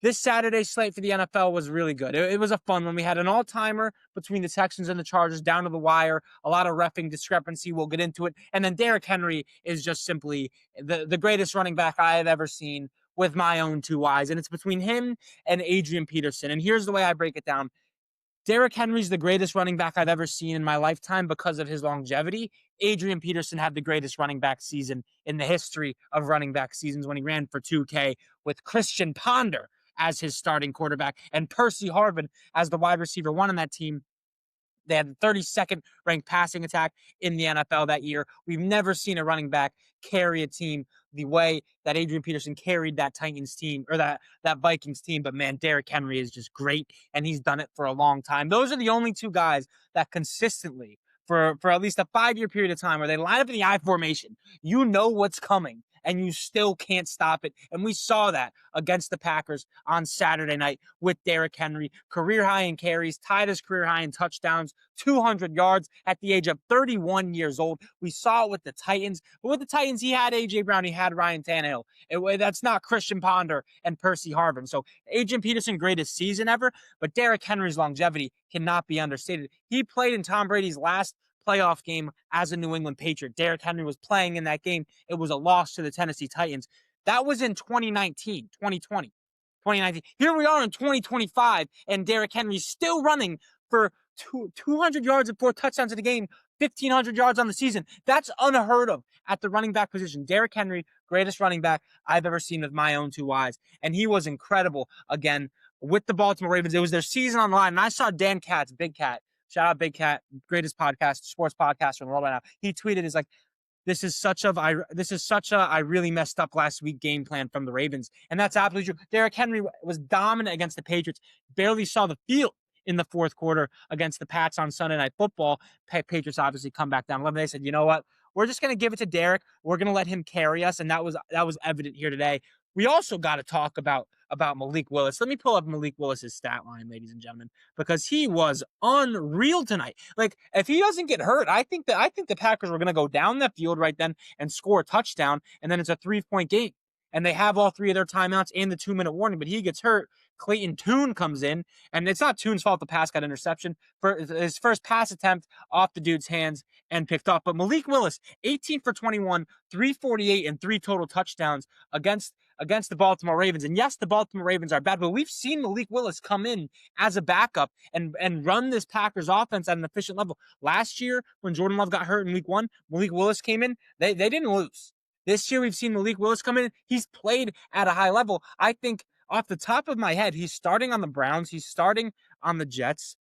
This Saturday slate for the NFL was really good. It was a fun one. We had an all-timer between the Texans and the Chargers down to the wire. A lot of reffing discrepancy. We'll get into it. And then Derrick Henry is just simply the greatest running back I have ever seen with my own two eyes. And it's between him and Adrian Peterson. And here's the way I break it down. Derrick Henry's the greatest running back I've ever seen in my lifetime because of his longevity. Adrian Peterson had the greatest running back season in the history of running back seasons when he ran for 2K with Christian Ponder as his starting quarterback and Percy Harvin as the wide receiver one on that team. They had the 32nd ranked passing attack in the NFL that year. We've never seen a running back carry a team the way that Adrian Peterson carried that Titans team or that Vikings team. But man, Derrick Henry is just great, and he's done it for a long time. Those are the only two guys that consistently, for at least a 5-year period of time, where they line up in the I formation, you know what's coming, and you still can't stop it. And we saw that against the Packers on Saturday night with Derrick Henry. Career high in carries, tied his career high in touchdowns, 200 yards at the age of 31 years old. We saw it with the Titans. But with the Titans, he had A.J. Brown, he had Ryan Tannehill. That's not Christian Ponder and Percy Harvin. So Adrian Peterson, greatest season ever, but Derrick Henry's longevity cannot be understated. He played in Tom Brady's last playoff game as a New England Patriot. Derrick Henry was playing in that game. It was a loss to the Tennessee Titans. That was in 2019, 2020, 2019. Here we are in 2025, and Derrick Henry's still running for 200 yards and 4 touchdowns in the game, 1,500 yards on the season. That's unheard of at the running back position. Derrick Henry, greatest running back I've ever seen with my own two eyes. And he was incredible again with the Baltimore Ravens. It was their season on the line. And I saw Dan Katz, Big Cat, shout out Big Cat, greatest podcast, sports podcaster in the world right now. He tweeted, "Is like, this is such a I really messed up last week game plan from the Ravens," and that's absolutely true. Derrick Henry was dominant against the Patriots. Barely saw the field in the fourth quarter against the Pats on Sunday Night Football. Patriots obviously come back down 11. They said, "You know what? We're just going to give it to Derrick. We're going to let him carry us," and that was evident here today. We also got to talk about Malik Willis. Let me pull up Malik Willis's stat line, ladies and gentlemen, because he was unreal tonight. Like, if he doesn't get hurt, I think the Packers were going to go down the field right then and score a touchdown, and then it's a 3-point game. And they have all 3 of their timeouts and the 2-minute warning, but he gets hurt. Clayton Tune comes in, and it's not Tune's fault the pass got interception for his first pass attempt off the dude's hands and picked off. But Malik Willis, 18 for 21, 348, and 3 total touchdowns against the Baltimore Ravens. And yes, the Baltimore Ravens are bad, but we've seen Malik Willis come in as a backup and run this Packers offense at an efficient level. Last year, when Jordan Love got hurt in week 1, Malik Willis came in. They didn't lose. This year, we've seen Malik Willis come in. He's played at a high level. I think off the top of my head, he's starting on the Browns. He's starting on the Jets.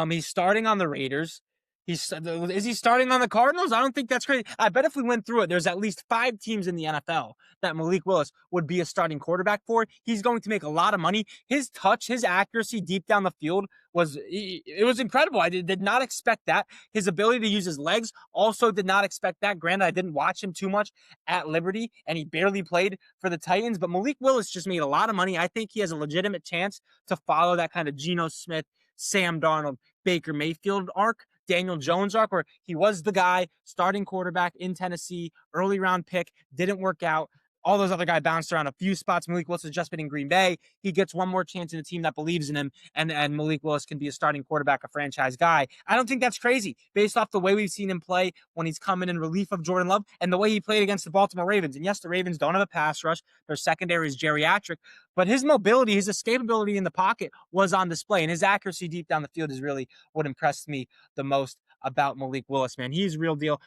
He's starting on the Raiders. Is he starting on the Cardinals? I don't think that's crazy. I bet if we went through it, there's at least 5 teams in the NFL that Malik Willis would be a starting quarterback for. He's going to make a lot of money. His touch, his accuracy deep down the field was incredible. I did not expect that. His ability to use his legs, also did not expect that. Granted, I didn't watch him too much at Liberty, and he barely played for the Titans, but Malik Willis just made a lot of money. I think he has a legitimate chance to follow that kind of Geno Smith, Sam Darnold, Baker Mayfield arc, Daniel Jones arc, where he was the guy, starting quarterback in Tennessee, early round pick, didn't work out. All those other guys bounced around a few spots. Malik Willis has just been in Green Bay. He gets one more chance in a team that believes in him, and Malik Willis can be a starting quarterback, a franchise guy. I don't think that's crazy, based off the way we've seen him play when he's coming in relief of Jordan Love and the way he played against the Baltimore Ravens. And yes, the Ravens don't have a pass rush. Their secondary is geriatric, but his mobility, his escapability in the pocket was on display, and his accuracy deep down the field is really what impressed me the most about Malik Willis, man. He's real deal.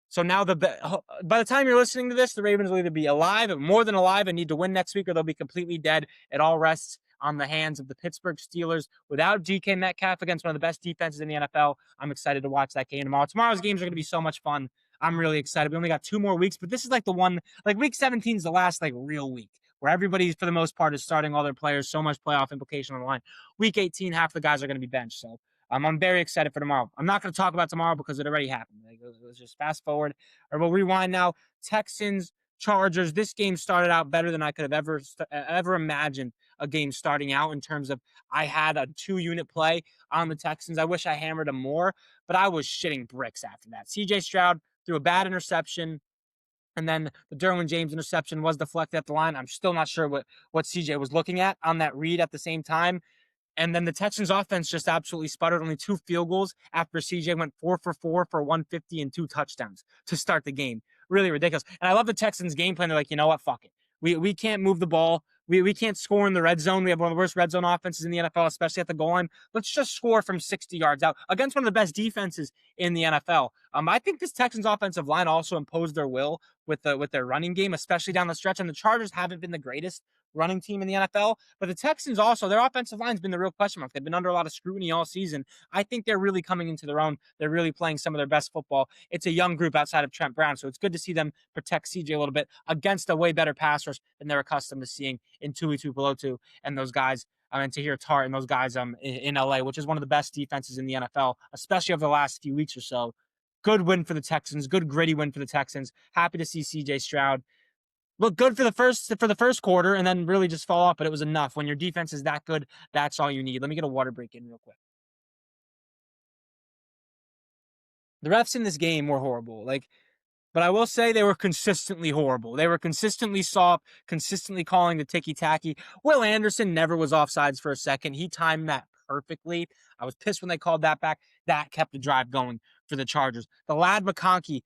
So now by the time you're listening to this, the Ravens will either be alive, more than alive, and need to win next week, or they'll be completely dead. It all rests on the hands of the Pittsburgh Steelers without DK Metcalf against one of the best defenses in the NFL. I'm excited to watch that game tomorrow. Tomorrow's games are going to be so much fun. I'm really excited. We only got 2 more weeks, but this is like the one, like week 17 is the last like real week where everybody, for the most part, is starting all their players. So much playoff implication on the line. Week 18, half the guys are going to be benched. So I'm very excited for tomorrow. I'm not going to talk about tomorrow because it already happened. Like, let's just fast forward, or we'll rewind now. Texans, Chargers. This game started out better than I could have ever imagined a game starting out in terms of I had a 2-unit play on the Texans. I wish I hammered them more, but I was shitting bricks after that. CJ Stroud threw a bad interception. And then the Derwin James interception was deflected at the line. I'm still not sure what CJ was looking at on that read at the same time. And then the Texans offense just absolutely sputtered. Only 2 field goals after CJ went 4 for 4 for 150 and 2 touchdowns to start the game. Really ridiculous. And I love the Texans game plan. They're like, you know what? Fuck it. We can't move the ball. We can't score in the red zone. We have one of the worst red zone offenses in the NFL, especially at the goal line. Let's just score from 60 yards out against one of the best defenses in the NFL. I think this Texans offensive line also imposed their will with their running game, especially down the stretch. And the Chargers haven't been the greatest running team in the NFL. But the Texans also, their offensive line's been the real question mark. They've been under a lot of scrutiny all season. I think they're really coming into their own. They're really playing some of their best football. It's a young group outside of Trent Brown, so it's good to see them protect CJ a little bit against a way better pass rush than they're accustomed to seeing in Tui Tuipulotu and those guys. And Tahir Tart and those guys in LA, which is one of the best defenses in the NFL, especially over the last few weeks or so. Good win for the Texans. Good gritty win for the Texans. Happy to see CJ Stroud look good for the first quarter and then really just fall off, but it was enough. When your defense is that good, that's all you need. Let me get a water break in real quick. The refs in this game were horrible. But I will say they were consistently horrible. They were consistently soft, consistently calling the ticky-tacky. Will Anderson never was offsides for a second. He timed that perfectly. I was pissed when they called that back. That kept the drive going for the Chargers. The Ladd McConkey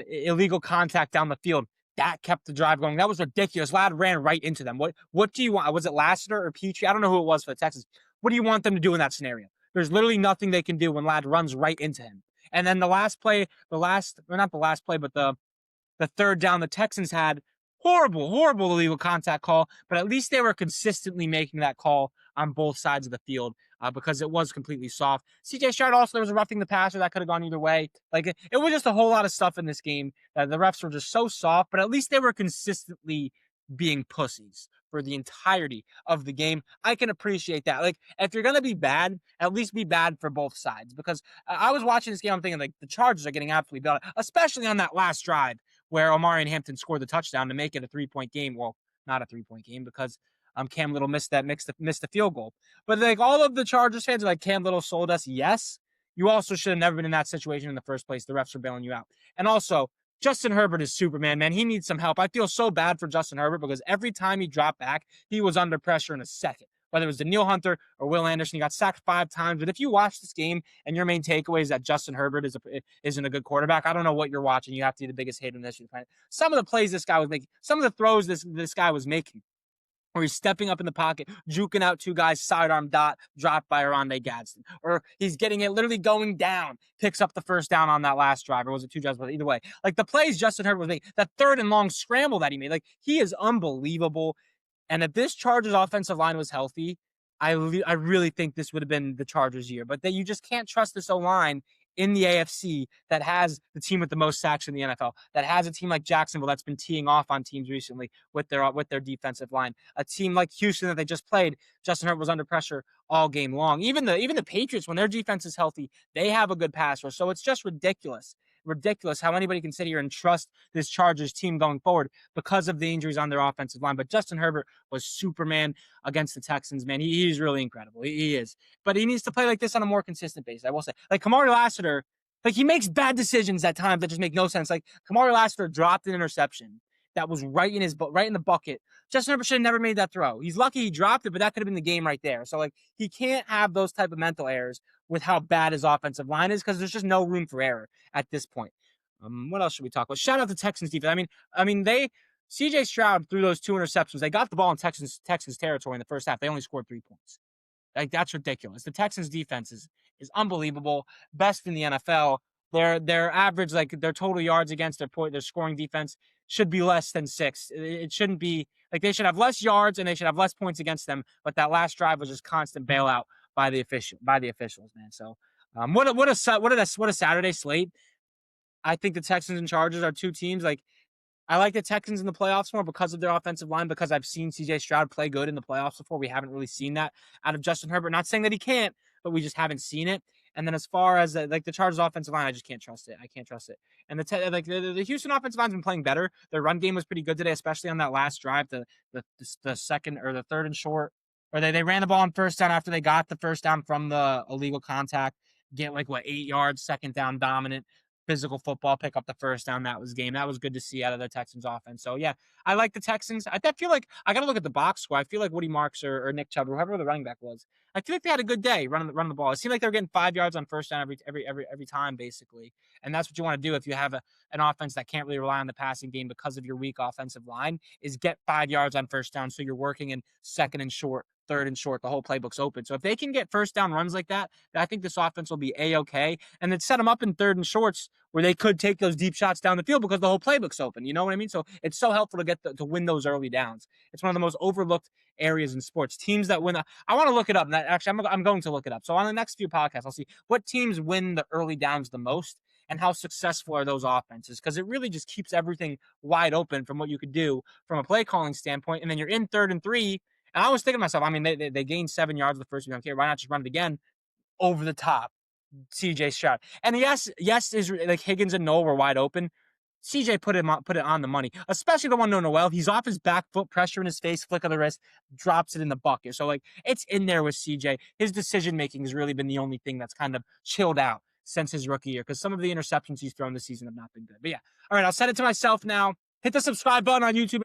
illegal contact down the field, that kept the drive going. That was ridiculous. Ladd ran right into them. What do you want? Was it Lassiter or Petrie? I don't know who it was for the Texans. What do you want them to do in that scenario? There's literally nothing they can do when Ladd runs right into him. And then not the last play, but the third down the Texans had, horrible illegal contact call, but at least they were consistently making that call on both sides of the field because it was completely soft. CJ Stroud also, there was a roughing the passer that could have gone either way. It was just a whole lot of stuff in this game. The refs were just so soft, but at least they were consistently being pussies for the entirety of the game. I can appreciate that. If you're going to be bad, at least be bad for both sides, because I was watching this game, I'm thinking the Chargers are getting absolutely built, especially on that last drive where Omarion Hampton scored the touchdown to make it a 3-point game. Well, not a 3-point game because Cam Little missed the field goal. But all of the Chargers fans are like, Cam Little sold us. Yes, you also should have never been in that situation in the first place. The refs are bailing you out. And also, Justin Herbert is Superman, man. He needs some help. I feel so bad for Justin Herbert because every time he dropped back, he was under pressure in a second. Whether it was Daniil Hunter or Will Anderson, he got sacked 5 times. But if you watch this game and your main takeaway is that Justin Herbert isn't a good quarterback, I don't know what you're watching. You have to be the biggest hater in this planet. Some of the plays this guy was making, some of the throws this guy was making, where he's stepping up in the pocket, juking out 2 guys, sidearm dot, dropped by Oronde Gadsden. Or he's getting it literally going down, picks up the first down on that last drive. Or was it 2 drives? But either way, the plays Justin Herbert was making, that third and long scramble that he made, he is unbelievable. And if this Chargers offensive line was healthy, I really think this would have been the Chargers' year. But you just can't trust this O-line in the AFC that has the team with the most sacks in the NFL, that has a team like Jacksonville that's been teeing off on teams recently with their defensive line. A team like Houston that they just played, Justin Herbert was under pressure all game long. Even the Patriots, when their defense is healthy, they have a good pass rush. So it's just ridiculous how anybody can sit here and trust this Chargers team going forward because of the injuries on their offensive line. But Justin Herbert was Superman against the Texans, man. He's really incredible. He is. But he needs to play like this on a more consistent basis, I will say. Kamari Lassiter, he makes bad decisions at times that just make no sense. Kamari Lassiter dropped an interception that was right in the bucket. Justin Herbert should have never made that throw. He's lucky he dropped it, but that could have been the game right there. So he can't have those type of mental errors with how bad his offensive line is, because there's just no room for error at this point. What else should we talk about? Shout out to Texans defense. CJ Stroud threw those 2 interceptions. They got the ball in Texans territory in the first half. They only scored 3 points. That's ridiculous. The Texans defense is unbelievable. Best in the NFL. Their average, their total yards against their scoring defense should be less than 6. It shouldn't be they should have less yards and they should have less points against them. But that last drive was just constant bailout by the officials, man. So what a Saturday slate. I think the Texans and Chargers are 2 teams. I like the Texans in the playoffs more because of their offensive line, because I've seen CJ Stroud play good in the playoffs before. We haven't really seen that out of Justin Herbert. Not saying that he can't, but we just haven't seen it. And then as far as the Chargers offensive line, I just can't trust it. I can't trust it. And the Houston offensive line's been playing better. Their run game was pretty good today, especially on that last drive, the second or the third and short, or they ran the ball on first down after they got the first down from the illegal contact, get 8 yards, second down dominant. physical football, pick up the first down. That was game. That was good to see out of the Texans offense. So yeah, I like the Texans. I feel like I got to look at the box score. I feel like Woody Marks or Nick Chubb or whoever the running back was. I feel like they had a good day running the ball. It seemed like they were getting 5 yards on first down every time basically, and that's what you want to do if you have an offense that can't really rely on the passing game because of your weak offensive line. Is get 5 yards on first down so you're working in second and short, third and short. The whole playbook's open. So if they can get first down runs like that, I think this offense will be a-okay, and then set them up in third and shorts where they could take those deep shots down the field because the whole playbook's open. You know what I mean? So it's so helpful to get to win those early downs. It's one of the most overlooked areas in sports. Teams that win. I want to look it up. Actually, I'm going to look it up. So on the next few podcasts, I'll see what teams win the early downs the most and how successful are those offenses, because it really just keeps everything wide open from what you could do from a play calling standpoint. And then you're in 3rd and 3. And I was thinking to myself, I mean, they gained 7 yards the first time. Okay, why not just run it again? Over the top. CJ Stroud. And yes, is like Higgins and Noel were wide open. CJ put it on the money, especially the one to Noel. He's off his back foot, pressure in his face, flick of the wrist, drops it in the bucket. So like it's in there with CJ. His decision making has really been the only thing that's kind of chilled out since his rookie year, because some of the interceptions he's thrown this season have not been good. But yeah, all right, I'll set it to myself now. Hit the subscribe button on YouTube.